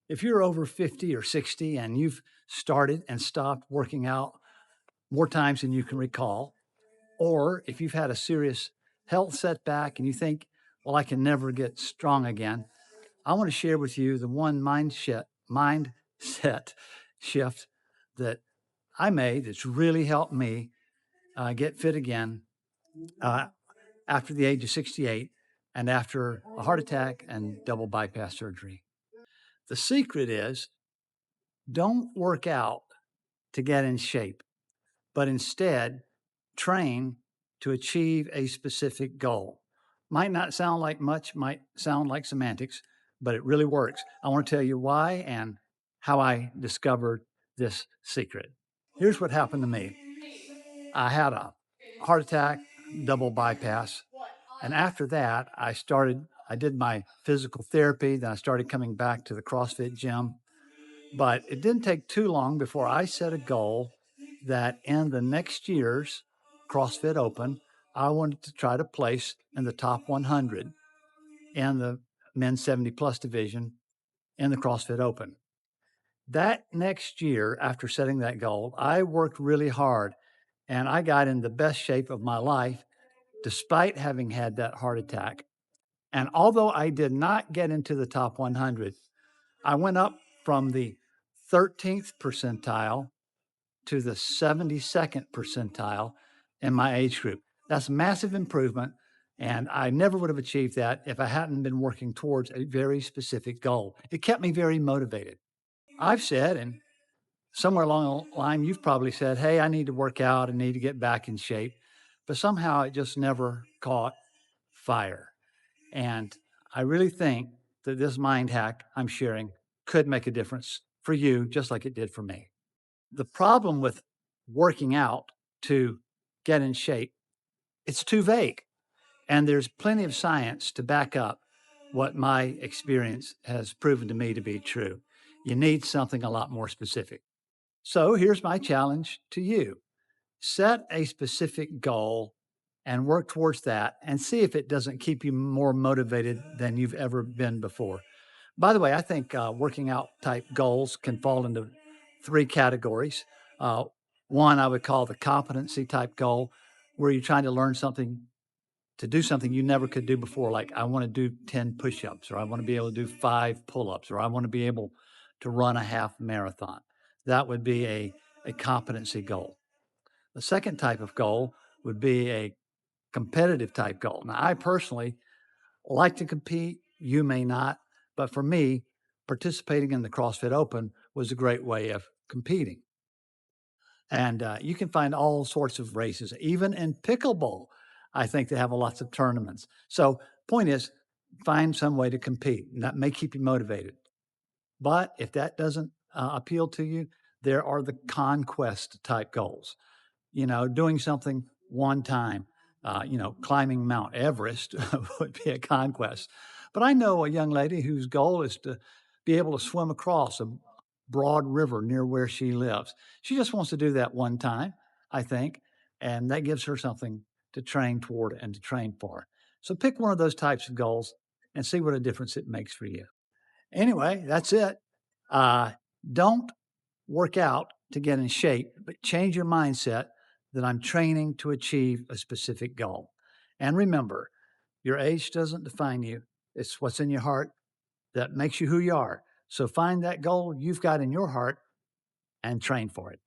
If you're over 50 or 60 and you've started and stopped working out more times than you can recall, or if you've had a serious health setback and you think, well, I can never get strong again, I want to share with you the one mindset shift that I made that's really helped me get fit again uh, after the age of 68 and after a heart attack and double bypass surgery. The secret is don't work out to get in shape, but instead train to achieve a specific goal. Might not sound like much, might sound like semantics, but it really works. I want to tell you why and how I discovered this secret. Here's what happened to me. I had a heart attack, double bypass. And after that, I did my physical therapy. Then I started coming back to the CrossFit gym. But it didn't take too long before I set a goal that in the next year's CrossFit Open, I wanted to try to place in the top 100 in the men's 70 plus division in the CrossFit Open. That next year, after setting that goal, I worked really hard and I got in the best shape of my life despite having had that heart attack. And although I did not get into the top 100, I went up from the 13th percentile to the 72nd percentile in my age group. That's massive improvement. And I never would have achieved that if I hadn't been working towards a very specific goal. It kept me very motivated. I've said, and somewhere along the line, you've probably said, hey, I need to work out, I need to get back in shape. But somehow it just never caught fire. And I really think that this mind hack I'm sharing could make a difference for you, just like it did for me. The problem with working out to get in shape, it's too vague. And there's plenty of science to back up what my experience has proven to me to be true. You need something a lot more specific. So here's my challenge to you. Set a specific goal and work towards that and see if it doesn't keep you more motivated than you've ever been before. By the way, I think working out type goals can fall into three categories. Uh, One I would call the competency type goal, where you're trying to learn something to do something you never could do before. Like I want to do 10 push-ups, or I want to be able to do 5 pull-ups, or I want to be able to run a half marathon. That would be a competency goal. The second type of goal would be a competitive type goal. Now, I personally like to compete. You may not, but for me, participating in the CrossFit Open was a great way of competing. And you can find all sorts of races, even in pickleball. I think they have lots of tournaments. So, point is, find some way to compete. And that may keep you motivated. But if that doesn't appeal to you, there are the conquest type goals. Doing something one time, climbing Mount Everest would be a conquest. But I know a young lady whose goal is to be able to swim across a broad river near where she lives. She just wants to do that one time, I think, and that gives her something to train toward and to train for. So pick one of those types of goals and see what a difference it makes for you. Anyway, that's it. Uh, don't work out to get in shape, but change your mindset that I'm training to achieve a specific goal. And remember, your age doesn't define you. It's what's in your heart that makes you who you are. So find that goal you've got in your heart and train for it.